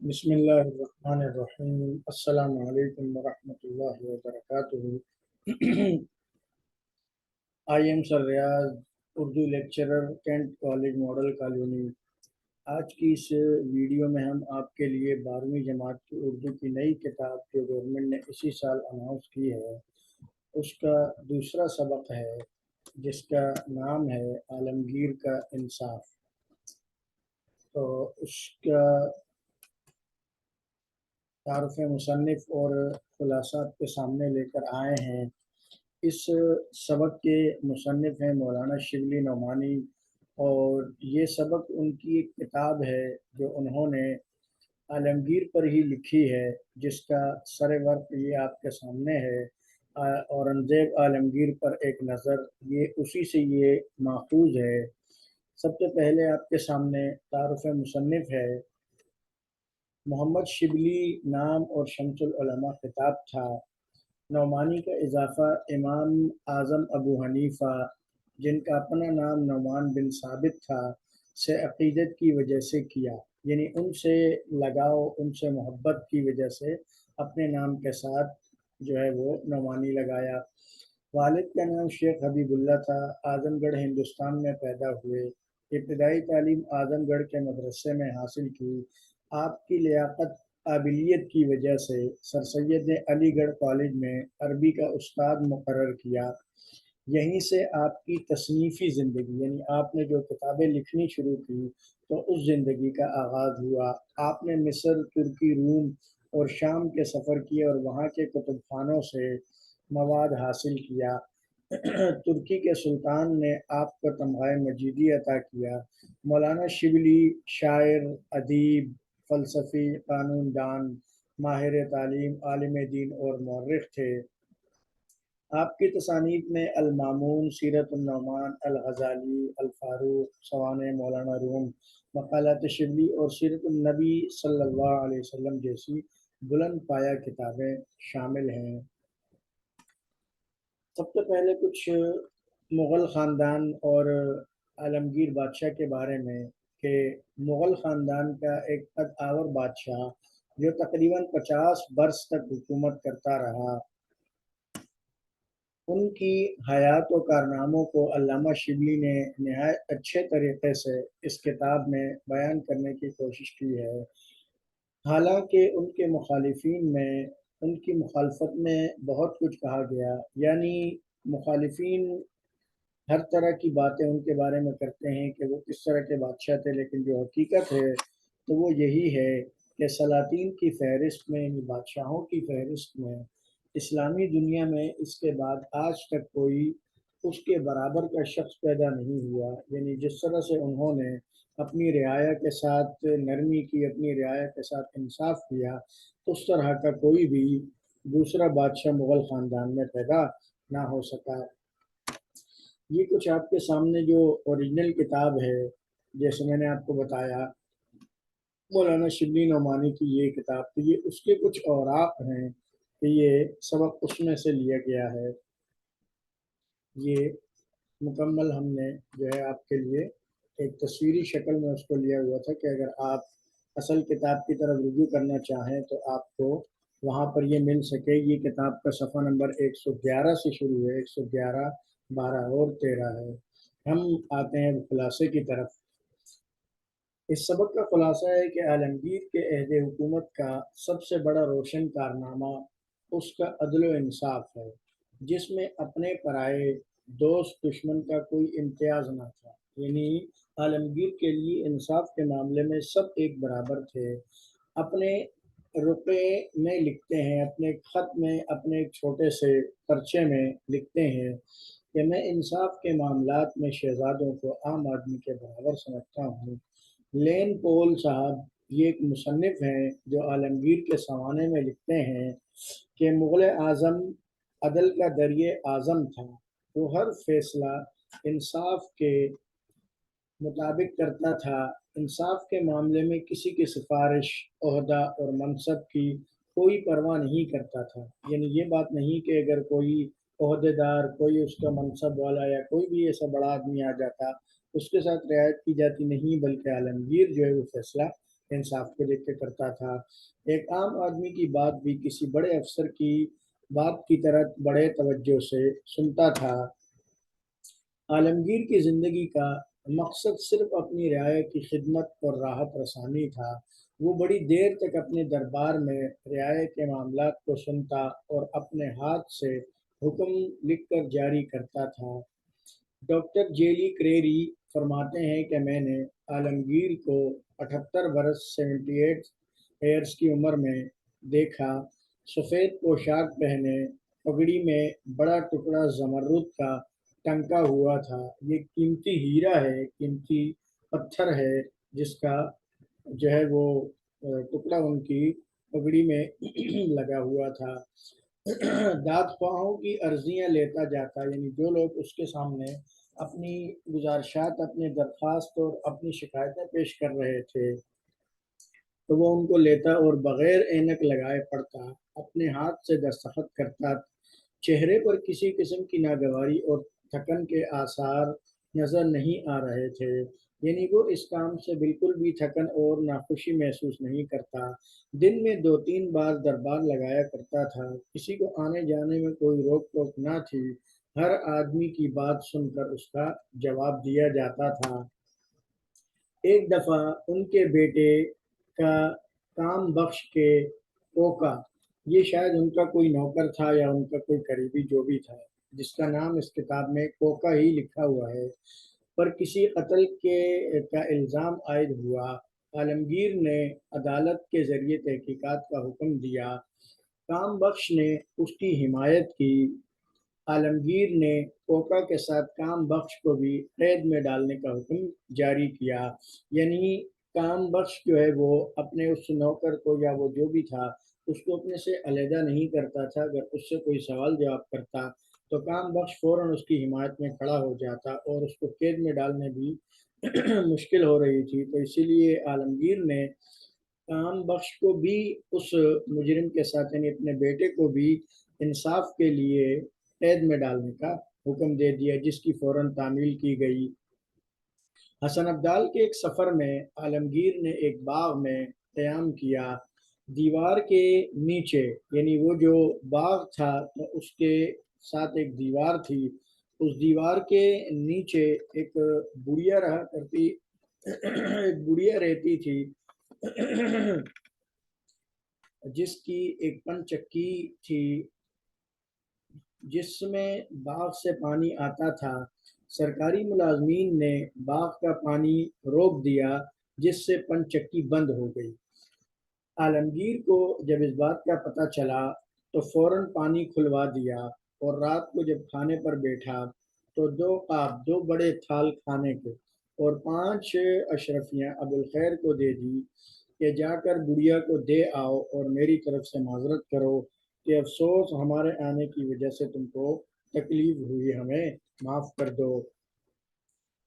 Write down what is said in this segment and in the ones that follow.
بسم اللہ الرحمن الرحیم۔ السلام علیکم ورحمۃ اللہ وبرکاتہ۔ I am sir Riaz, Urdu lecturer, Cantt college model colony. آج کی اس ویڈیو میں ہم آپ کے لیے 12ویں جماعت کی اردو کی نئی کتاب جو گورنمنٹ نے اسی سال اناؤنس کی ہے اس کا دوسرا سبق ہے، جس کا نام ہے عالمگیر کا انصاف۔ تو اس کا تعارف مصنف اور خلاصات کے سامنے لے کر آئے ہیں۔ اس سبق کے مصنف ہیں مولانا شبلی نعمانی، اور یہ سبق ان کی ایک کتاب ہے جو انہوں نے عالمگیر پر ہی لکھی ہے، جس کا سر ورق یہ آپ کے سامنے ہے، اورنگزیب عالمگیر پر ایک نظر، یہ اسی سے یہ ماخوذ ہے۔ سب سے پہلے آپ کے سامنے تعارف مصنف ہے۔ محمد شبلی نام اور شمس العلماء خطاب تھا۔ نعمانی کا اضافہ امام اعظم ابو حنیفہ، جن کا اپنا نام نعمان بن ثابت تھا، سے عقیدت کی وجہ سے کیا، یعنی ان سے لگاؤ، ان سے محبت کی وجہ سے اپنے نام کے ساتھ جو ہے وہ نعمانی لگایا۔ والد کا نام شیخ حبیب اللہ تھا۔ اعظم گڑھ ہندوستان میں پیدا ہوئے۔ ابتدائی تعلیم اعظم گڑھ کے مدرسے میں حاصل کی۔ آپ کی لیاقت قابلیت کی وجہ سے سر سید نے علی گڑھ کالج میں عربی کا استاد مقرر کیا۔ یہیں سے آپ کی تصنیفی زندگی، یعنی آپ نے جو کتابیں لکھنی شروع کی تو اس زندگی کا آغاز ہوا۔ آپ نے مصر، ترکی، روم اور شام کے سفر کیے اور وہاں کے کتب خانوں سے مواد حاصل کیا۔ ترکی کے سلطان نے آپ کو تمغہ مجیدی عطا کیا۔ مولانا شبلی شاعر، ادیب، فلسفی، قانون دان، ماہر تعلیم، عالم دین اور مورخ تھے۔ آپ کی تصانیف میں المامون، سیرت النعمان، الغزالی، الفاروق، سوانح مولانا روم، مقالات شبلی اور سیرت النبی صلی اللہ علیہ وسلم جیسی بلند پایہ کتابیں شامل ہیں۔ سب سے پہلے کچھ مغل خاندان اور عالمگیر بادشاہ کے بارے میں، کہ مغل خاندان کا ایک قد آور بادشاہ جو تقریباً 50 برس تک حکومت کرتا رہا، ان کی حیات و کارناموں کو علامہ شبلی نے نہایت اچھے طریقے سے اس کتاب میں بیان کرنے کی کوشش کی ہے۔ حالانکہ ان کے مخالفین میں ان کی مخالفت میں بہت کچھ کہا گیا، یعنی مخالفین ہر طرح کی باتیں ان کے بارے میں کرتے ہیں کہ وہ کس طرح کے بادشاہ تھے، لیکن جو حقیقت ہے تو وہ یہی ہے کہ سلاطین کی فہرست میں، یعنی بادشاہوں کی فہرست میں، اسلامی دنیا میں اس کے بعد آج تک کوئی اس کے برابر کا شخص پیدا نہیں ہوا۔ یعنی جس طرح سے انہوں نے اپنی رعایا کے ساتھ نرمی کی، اپنی رعایا کے ساتھ انصاف کیا، اس طرح کا کوئی بھی دوسرا بادشاہ مغل خاندان میں پیدا نہ ہو سکا۔ یہ کچھ آپ کے سامنے جو اوریجنل کتاب ہے، جیسے میں نے آپ کو بتایا مولانا شبلی نعمانی کی یہ کتاب تھی، یہ اس کے کچھ اوراق ہیں کہ یہ سبق اس میں سے لیا گیا ہے۔ یہ مکمل ہم نے جو ہے آپ کے لیے ایک تصویری شکل میں اس کو لیا ہوا تھا کہ اگر آپ اصل کتاب کی طرف رجوع کرنا چاہیں تو آپ کو وہاں پر یہ مل سکے۔ یہ کتاب کا صفحہ نمبر 111 سے شروع ہے، 111، 12 اور 13 ہے۔ ہم آتے ہیں خلاصے کی طرف۔ اس سبق کا خلاصہ ہے کہ عالمگیر کے عہد حکومت کا سب سے بڑا روشن کارنامہ اس کا عدل و انصاف ہے، جس میں اپنے پرائے، دوست دشمن کا کوئی امتیاز نہ تھا۔ یعنی عالمگیر کے لیے انصاف کے معاملے میں سب ایک برابر تھے۔ اپنے رقعے میں لکھتے ہیں، اپنے خط میں، اپنے ایک چھوٹے سے پرچے میں لکھتے ہیں کہ میں انصاف کے معاملات میں شہزادوں کو عام آدمی کے برابر سمجھتا ہوں۔ لین پول صاحب یہ ایک مصنف ہیں جو عالمگیر کے سوانح میں لکھتے ہیں کہ مغل اعظم عدل کا دریا اعظم تھا، وہ ہر فیصلہ انصاف کے مطابق کرتا تھا۔ انصاف کے معاملے میں کسی کی سفارش، عہدہ اور منصب کی کوئی پرواہ نہیں کرتا تھا۔ یعنی یہ بات نہیں کہ اگر کوئی عہدے دار، کوئی اس کا منصب والا یا کوئی بھی ایسا بڑا آدمی آ جاتا اس کے ساتھ رعایت کی جاتی، نہیں، بلکہ عالمگیر جو ہے وہ فیصلہ इंसाफ को देख के करता था। एक आम आदमी की बात भी किसी बड़े अफसर की बात की तरह बड़े तवज्जो से सुनता था। आलमगीर की ज़िंदगी का मकसद सिर्फ अपनी रियाया की खिदमत और राहत रसानी था। वो बड़ी देर तक अपने दरबार में रियाया के मामलात को सुनता और अपने हाथ से हुक्म लिखकर जारी करता था। डॉक्टर जेली क्रेरी फरमाते हैं कि मैंने आलमगीर को 78 बरस 78 ईयर्स की उम्र में देखा। सफ़ेद पोशाक पहने, पगड़ी में बड़ा टुकड़ा ज़मरुद का टंका हुआ था। ये कीमती हीरा है, कीमती पत्थर है, जिसका जो है वो टुकड़ा उनकी पगड़ी में लगा हुआ था। दाद ख्वाहों की अर्जियां लेता जाता, यानी जो लोग उसके सामने अपनी गुजारिशात, अपने दरख्वास्त और अपनी शिकायतें पेश कर रहे थे, तो वो उनको लेता और बग़ैर ऐनक लगाए पढ़ता, अपने हाथ से दस्तखत करता। चेहरे पर किसी किस्म की नागवारी और थकन के आसार नज़र नहीं आ रहे थे, यानी वो इस काम से बिल्कुल भी थकन और नाखुशी महसूस नहीं करता। दिन में 2-3 बार दरबार लगाया करता था, किसी को आने जाने में कोई रोक टोक ना थी। हर आदमी की बात सुनकर उसका जवाब दिया जाता था। एक दफ़ा उनके बेटे का काम बख्श के कोका, ये शायद उनका कोई नौकर था या उनका कोई करीबी जो भी था, जिसका नाम इस किताब में कोका ही लिखा हुआ है, पर किसी कत्ल के का इल्ज़ाम आयद हुआ। आलमगीर ने अदालत के ज़रिए तहकीकात का हुक्म दिया। काम बख्श ने उसकी हिमायत की। आलमगीर ने कोका के साथ काम बख्श को भी कैद में डालने का हुक्म जारी किया। यानी काम बख्श जो है वो अपने उस नौकर को या वो जो भी था उसको अपने से अलहदा नहीं करता था। अगर उससे कोई सवाल जवाब करता तो काम बख्श फ़ौरन उसकी हिमायत में खड़ा हो जाता और उसको कैद में डालने भी मुश्किल हो रही थी। तो इसीलिए आलमगीर ने काम बख्श को भी उस मुजरिम के साथ, यानी अपने बेटे को भी इंसाफ के लिए कैद में डालने का हुक्म दे दिया, जिसकी फ़ौरन तामील की गई। हसन अब्दाल के एक सफ़र में आलमगीर ने एक बाग में क़याम किया। दीवार के नीचे, यानी वो जो बाग था उसके साथ एक दीवार थी, उस दीवार के नीचे एक बुढ़िया रहा करती एक बुढ़िया रहती थी जिसकी एक पनचक्की थी, जिसमें बाग से पानी आता था। सरकारी मुलाजमीन ने बाग का पानी रोक दिया, जिससे पनचक्की बंद हो गई। आलमगीर को जब इस बात का पता चला तो फ़ौरन पानी खुलवा दिया और रात को जब खाने पर बैठा तो 2 बड़े थाल खाने के और 5 अशरफियाँ अबुल खैर को दे दी कि जाकर बुढ़िया को दे आओ और मेरी तरफ से माजरत करो कि अफसोस हमारे आने की वजह से तुमको तकलीफ हुई, हमें माफ़ कर दो।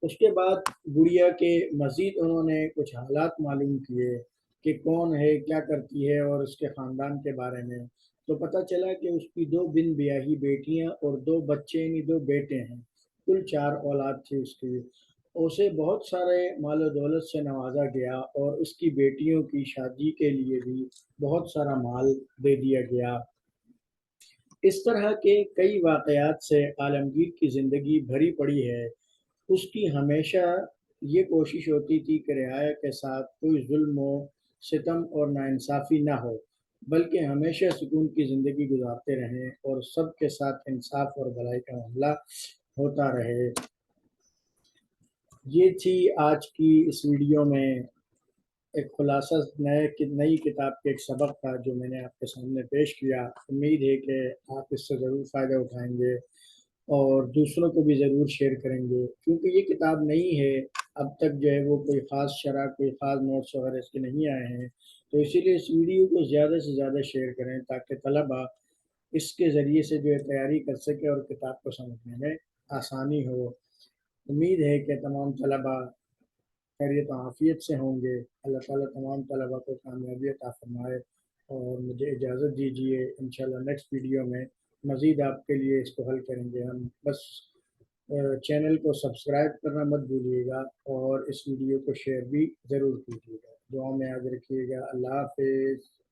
उसके बाद गुड़िया के मज़ीद उन्होंने कुछ हालात मालूम किए कि कौन है, क्या करती है और उसके ख़ानदान के बारे में। तो पता चला कि उसकी 2 बिन ब्याही बेटियां और 2 बच्चे यानी 2 बेटे हैं। कुल 4 औलाद थी उसकी। उसे बहुत सारे माल दौलत से नवाजा गया और उसकी बेटियों की शादी के लिए भी बहुत सारा माल दे दिया गया। इस तरह के कई वाक़यात से आलमगीर की ज़िंदगी भरी पड़ी है। उसकी हमेशा ये कोशिश होती थी कि रियाया के साथ कोई जुल्म व सितम और नाइंसाफ़ी ना हो, बल्कि हमेशा सुकून की ज़िंदगी गुज़ारते रहें और सबके साथ इंसाफ़ और भलाई का मामला होता रहे। ये थी आज की इस वीडियो में एक खुलासा नई किताब के एक सबक का जो मैंने आपके सामने पेश किया। उम्मीद है कि आप इससे ज़रूर फ़ायदा उठाएँगे और दूसरों को भी ज़रूर शेयर करेंगे, क्योंकि ये किताब नई है। अब तक जो है वो कोई ख़ास शरह, कोई ख़ास नोट्स वगैरह इसके नहीं आए हैं। तो इसीलिए इस वीडियो को ज़्यादा से ज़्यादा शेयर करें ताकि तलबा इसके ज़रिए से जो है तैयारी कर सकें और किताब को समझने में आसानी हो। उम्मीद है कि तमाम तलबा खैरियत और आफ़ियत से होंगे। अल्लाह ताला तमाम तलबा को कामयाबी अता फ़रमाए और मुझे इजाज़त दीजिए। इंशाअल्लाह नेक्स्ट वीडियो में मज़ीद आपके लिए इसको हल करेंगे हम। बस चैनल को सब्सक्राइब करना मत भूलिएगा और इस वीडियो को शेयर भी ज़रूर कीजिएगा। دعا میں یاد رکھیے گا۔ اللہ حافظ۔